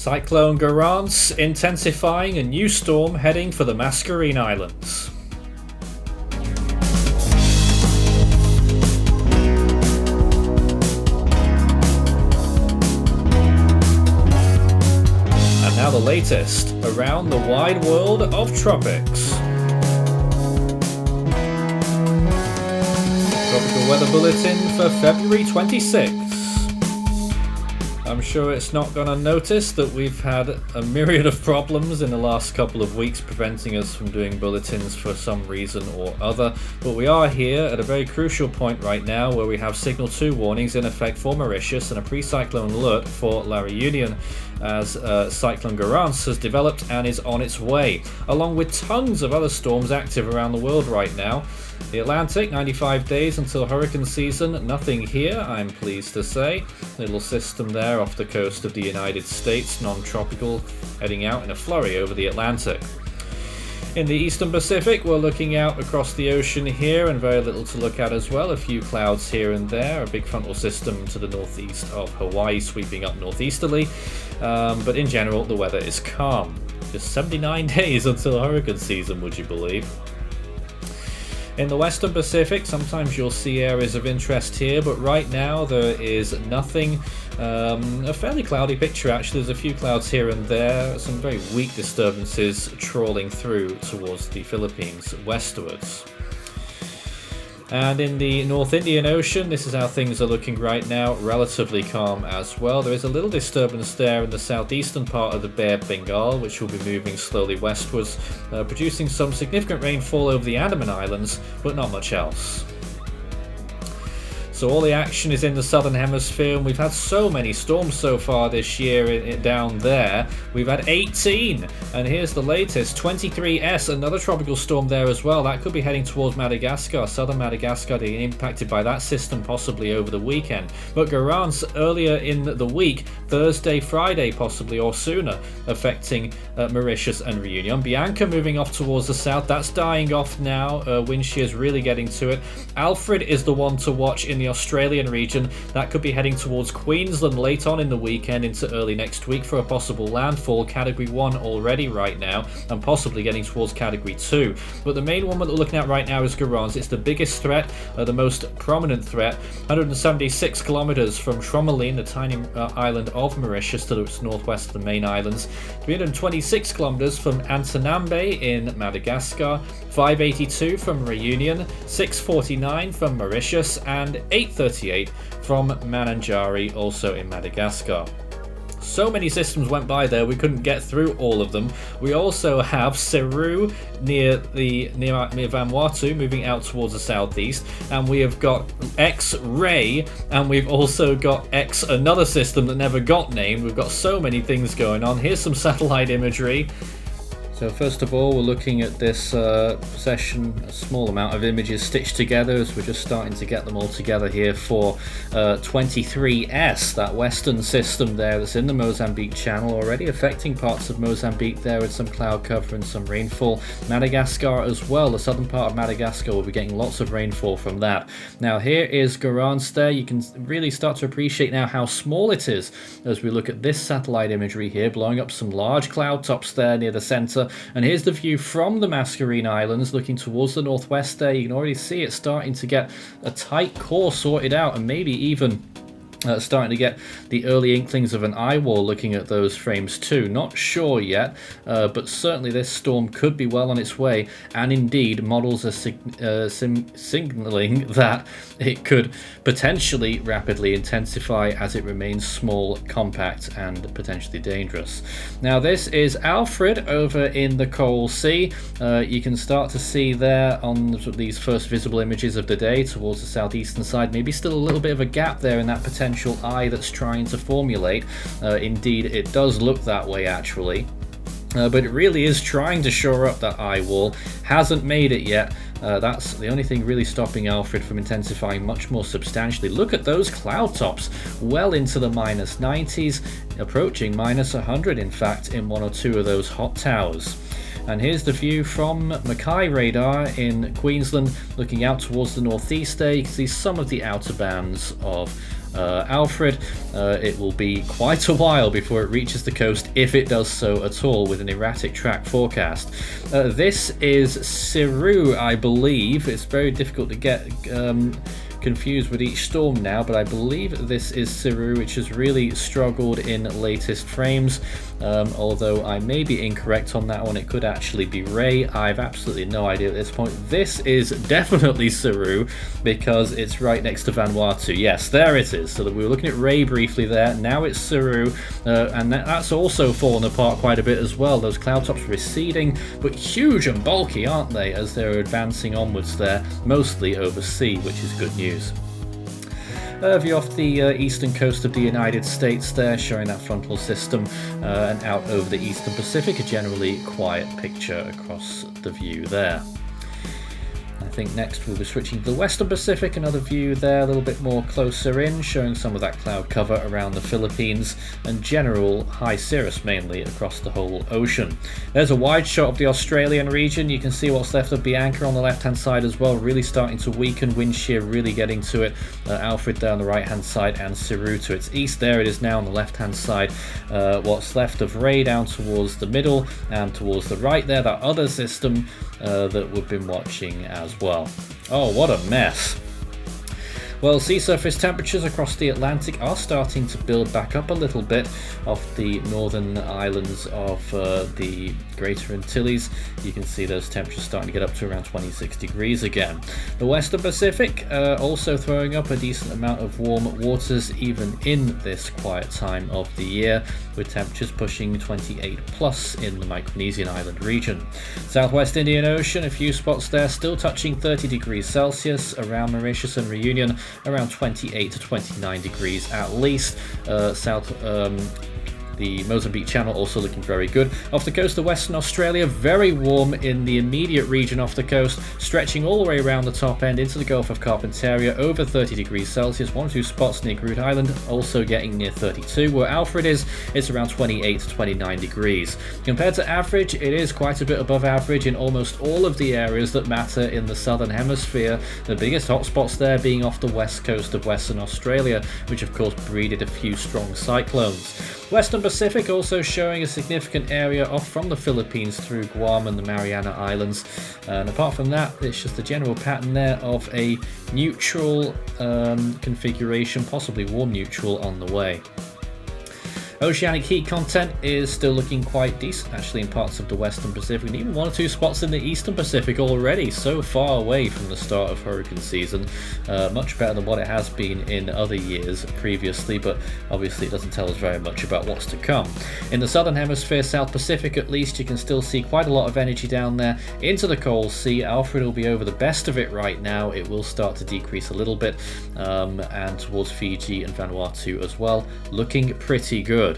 Cyclone Garance intensifying, a new storm heading for the Mascarene Islands. And now the latest around the wide world of tropics. Tropical Weather Bulletin for February 26th. I'm sure it's not gone unnoticed that we've had a myriad of problems in the last couple of weeks preventing us from doing bulletins for some reason or other, but we are here at a very crucial point right now where we have Signal 2 warnings in effect for Mauritius and a pre-cyclone alert for La Réunion as Cyclone Garance has developed and is on its way, along with tons of other storms active around the world right now. The Atlantic, 95 days until hurricane season. Nothing here, I'm pleased to say. Little system there off the coast of the United States, non-tropical, heading out in a flurry over the Atlantic. In the Eastern Pacific, we're looking out across the ocean here and very little to look at as well. A few clouds here and there, a big frontal system to the northeast of Hawaii sweeping up northeasterly. But in general, the weather is calm. Just 79 days until hurricane season, would you believe? In the Western Pacific, sometimes you'll see areas of interest here, but right now there is nothing. A fairly cloudy picture actually. There's a few clouds here and there, some very weak disturbances trawling through towards the Philippines westwards. And in the North Indian Ocean, this is how things are looking right now, relatively calm as well. There is a little disturbance there in the southeastern part of the Bay of Bengal, which will be moving slowly westwards, producing some significant rainfall over the Andaman Islands, but not much else. So all the action is in the southern hemisphere, and we've had so many storms so far this year down there. We've had 18, and here's the latest, 23S, another tropical storm there as well. That could be heading towards Madagascar, southern Madagascar, being impacted by that system possibly over the weekend. But Garance earlier in the week, Thursday, Friday possibly, or sooner, affecting Mauritius and Réunion. Bianca moving off towards the south, that's dying off now. Wind shear is really getting to it. Alfred is the one to watch in the Australian region. That could be heading towards Queensland late on in the weekend into early next week for a possible landfall. Category 1 already right now, and possibly getting towards Category 2. But the main one that we're looking at right now is Garance. It's the biggest threat, the most prominent threat. 176 kilometers from Tromelin, the tiny island of Mauritius, to the northwest of the main islands. 326 kilometers from Antanambe in Madagascar. 582 from Réunion, 649 from Mauritius, and 838 from Mananjari, also in Madagascar. So many systems went by there, we couldn't get through all of them. We also have Seru near Vanuatu, moving out towards the southeast, and we have got X-Ray, and we've also got X, another system that never got named. We've got so many things going on. Here's some satellite imagery. So first of all, we're looking at this session, a small amount of images stitched together as we're just starting to get them all together here for 23S, that western system there that's in the Mozambique Channel, already affecting parts of Mozambique there with some cloud cover and some rainfall. Madagascar as well, the southern part of Madagascar will be getting lots of rainfall from that. Now here is Garance there. You can really start to appreciate now how small it is as we look at this satellite imagery here, blowing up some large cloud tops there near the center. And here's the view from the Mascarene Islands, looking towards the northwest there. You can already see it starting to get a tight core sorted out, and maybe even starting to get the early inklings of an eye wall looking at those frames too. Not sure yet, but certainly this storm could be well on its way, and indeed models are signaling that it could potentially rapidly intensify as it remains small, compact, and potentially dangerous. Now this is Alfred over in the Coral Sea. You can start to see there on these first visible images of the day towards the southeastern side, maybe still a little bit of a gap there in that potential eye that's trying to formulate. Indeed, it does look that way actually. But it really is trying to shore up that eye wall. Hasn't made it yet. That's the only thing really stopping Alfred from intensifying much more substantially. Look at those cloud tops, well into the minus 90s, approaching minus 100 in fact in one or two of those hot towers. And here's the view from Mackay radar in Queensland, looking out towards the northeast there. You can see some of the outer bands of Alfred. It will be quite a while before it reaches the coast, if it does so at all, with an erratic track forecast. This is Cyru, I believe. It's very difficult to get confused with each storm now, but I believe this is Cyru, which has really struggled in latest frames. Although I may be incorrect on that one, it could actually be Ray. I've absolutely no idea at this point. This is definitely Cyru because it's right next to Vanuatu. Yes, there it is. So that we were looking at Ray briefly there. Now it's Cyru, and that's also fallen apart quite a bit as well. Those cloud tops receding, but huge and bulky, aren't they, as they're advancing onwards there, mostly over sea, which is good news. View off the eastern coast of the United States there, showing that frontal system, and out over the eastern Pacific, a generally quiet picture across the view there. I think next we'll be switching to the western Pacific, another view there a little bit more closer in, showing some of that cloud cover around the Philippines and general high cirrus mainly across the whole ocean. There's a wide shot of the Australian region. You can see what's left of Bianca on the left hand side as well, really starting to weaken, wind shear really getting to it. Alfred there on the right hand side and Cyru to its east. There it is now on the left hand side. What's left of Ray down towards the middle and towards the right there, that other system that we've been watching as well. Oh, what a mess. Well, sea surface temperatures across the Atlantic are starting to build back up a little bit off the northern islands of the Greater Antilles. You can see those temperatures starting to get up to around 26 degrees again. The western Pacific also throwing up a decent amount of warm waters even in this quiet time of the year, with temperatures pushing 28 plus in the Micronesian island region. Southwest Indian Ocean, a few spots there still touching 30 degrees Celsius. Around Mauritius and Réunion, around 28 to 29 degrees at least. The Mozambique Channel also looking very good. Off the coast of Western Australia, very warm in the immediate region off the coast, stretching all the way around the top end into the Gulf of Carpentaria, over 30 degrees Celsius. One or two spots near Groot Island also getting near 32. Where Alfred is, it's around 28 to 29 degrees. Compared to average, it is quite a bit above average in almost all of the areas that matter in the southern hemisphere. The biggest hotspots there being off the west coast of Western Australia, which of course breeded a few strong cyclones. Western Pacific also showing a significant area off from the Philippines through Guam and the Mariana Islands. And apart from that, it's just the general pattern there of a neutral configuration, possibly warm neutral on the way. Oceanic heat content is still looking quite decent actually in parts of the western Pacific, and even one or two spots in the eastern Pacific already, so far away from the start of hurricane season. Much better than what it has been in other years previously, but obviously it doesn't tell us very much about what's to come. In the southern hemisphere, South Pacific at least, you can still see quite a lot of energy down there into the Coral Sea. Alfred will be over the best of it right now. It will start to decrease a little bit, and towards Fiji and Vanuatu as well, looking pretty good.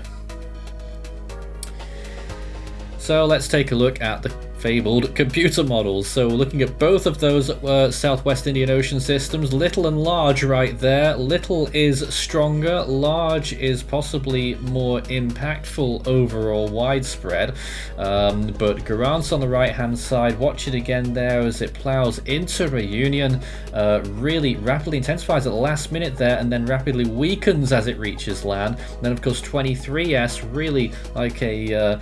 So let's take a look at the fabled computer models. So we're looking at both of those Southwest Indian Ocean systems, little and large right there. Little is stronger, large is possibly more impactful overall, widespread. But Garance on the right hand side, watch it again there as it plows into Réunion, really rapidly intensifies at the last minute there and then rapidly weakens as it reaches land. And then of course 23S, really like a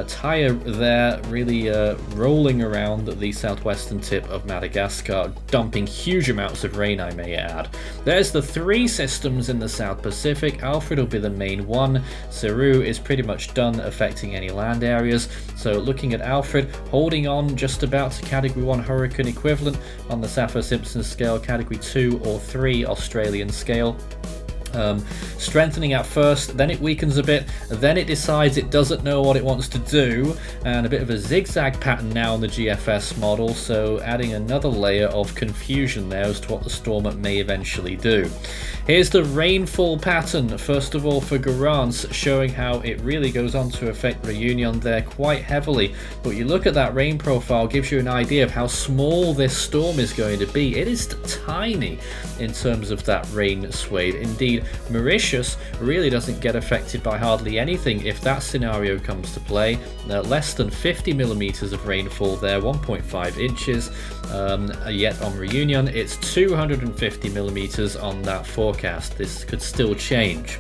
tire there, really rolling around the southwestern tip of Madagascar, dumping huge amounts of rain, I may add. There's the three systems in the South Pacific. Alfred will be the main one. Cyru is pretty much done affecting any land areas. So looking at Alfred, holding on just about to Category 1 hurricane equivalent on the Saffir-Simpson scale, Category 2 or 3 Australian scale. Strengthening at first, then it weakens a bit, then it decides it doesn't know what it wants to do, and a bit of a zigzag pattern now on the GFS model, so adding another layer of confusion there as to what the storm may eventually do. Here's the rainfall pattern, first of all for Garance, showing how it really goes on to affect Réunion there quite heavily. But you look at that rain profile, gives you an idea of how small this storm is going to be. It is tiny in terms of that rain swathe. Indeed, Indeed, Mauritius really doesn't get affected by hardly anything if that scenario comes to play. Less than 50 millimeters of rainfall there, 1.5 inches. Yet on Réunion, it's 250 millimeters on that forecast. This could still change.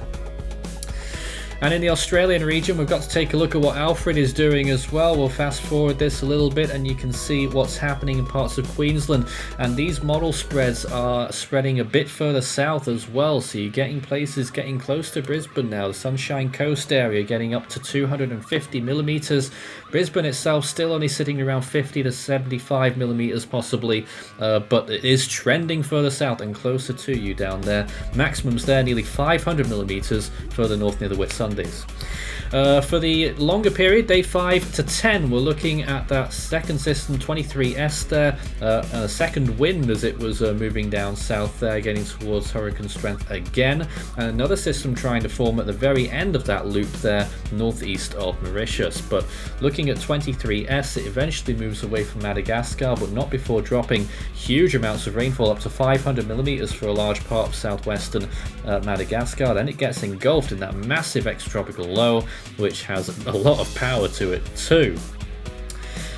And in the Australian region, we've got to take a look at what Alfred is doing as well. We'll fast forward this a little bit and you can see what's happening in parts of Queensland. And these model spreads are spreading a bit further south as well. So you're getting places getting close to Brisbane now. The Sunshine Coast area getting up to 250 millimeters. Brisbane itself still only sitting around 50 to 75 millimeters possibly. But it is trending further south and closer to you down there. Maximums there nearly 500 millimeters further north near the Whitsundays. For the longer period, day 5 to 10, we're looking at that second system 23S there, a second wind as it was moving down south there, getting towards hurricane strength again, and another system trying to form at the very end of that loop there, northeast of Mauritius. But looking at 23S, it eventually moves away from Madagascar, but not before dropping huge amounts of rainfall, up to 500 millimeters for a large part of southwestern Madagascar. Then it gets engulfed in that massive extratropical low, which has a lot of power to it too.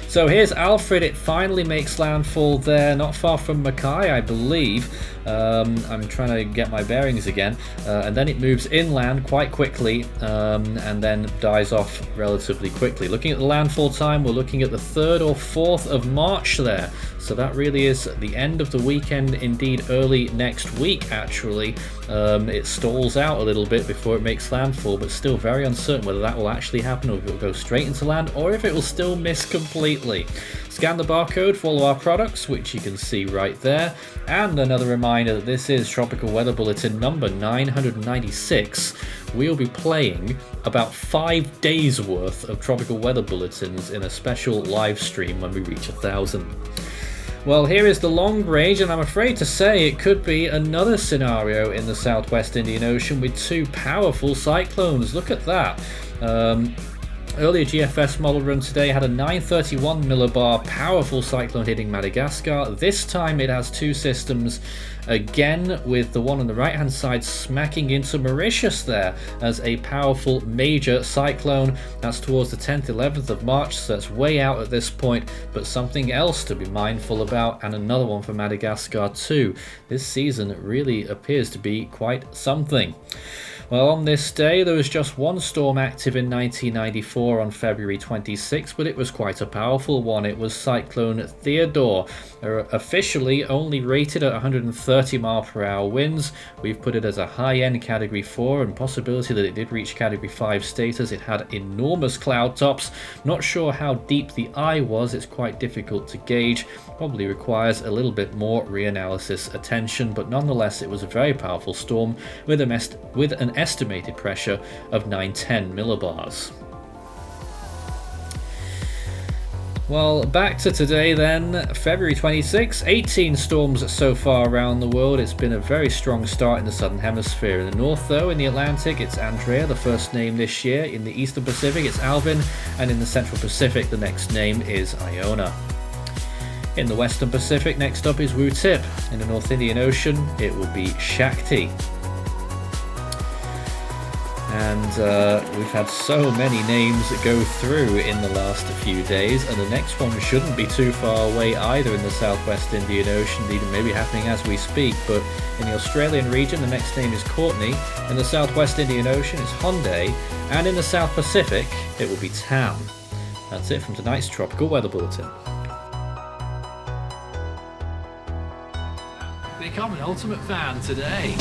So here's Alfred. It finally makes landfall there, not far from Mackay, I believe. I'm trying to get my bearings again. And then it moves inland quite quickly and then dies off relatively quickly. Looking at the landfall time, we're looking at the 3rd or 4th of March there. So that really is the end of the weekend, indeed early next week actually. It stalls out a little bit before it makes landfall, but still very uncertain whether that will actually happen or if it will go straight into land or if it will still miss completely. Scan the barcode for all of our products, which you can see right there. And another reminder that this is Tropical Weather Bulletin number 996. We'll be playing about 5 days worth of Tropical Weather Bulletins in a special live stream when we reach 1,000. Well, here is the long range, and I'm afraid to say it could be another scenario in the southwest Indian Ocean with 2 powerful cyclones. Look at that. Earlier GFS model run today had a 931 millibar powerful cyclone hitting Madagascar. This time it has 2 systems, again with the one on the right hand side smacking into Mauritius there as a powerful major cyclone. That's towards the 10th, 11th of March, so that's way out at this point, but something else to be mindful about, and another one for Madagascar too. This season really appears to be quite something. Well, on this day, there was just one storm active in 1994 on February 26, but it was quite a powerful one. It was Cyclone Theodore, officially only rated at 130 mph winds. We've put it as a high-end Category 4, and possibility that it did reach Category 5 status. It had enormous cloud tops. Not sure how deep the eye was. It's quite difficult to gauge. Probably requires a little bit more reanalysis attention, but nonetheless, it was a very powerful storm with an estimated pressure of 910 millibars. Well, back to today then, February 26, 18 storms so far around the world. It's been a very strong start in the southern hemisphere. In the north though, in the Atlantic, it's Andrea, the first name this year. In the eastern Pacific, it's Alvin, and in the central Pacific, the next name is Iona. In the western Pacific, next up is Wu Tip. In the North Indian Ocean, it will be Shakti. And we've had so many names go through in the last few days, and the next one shouldn't be too far away either in the southwest Indian Ocean, even maybe happening as we speak. But in the Australian region, the next name is Courtney. In the southwest Indian Ocean, it's Hyundai, and in the South Pacific, it will be Tam. That's it from tonight's Tropical Weather Bulletin. Become an ultimate fan today.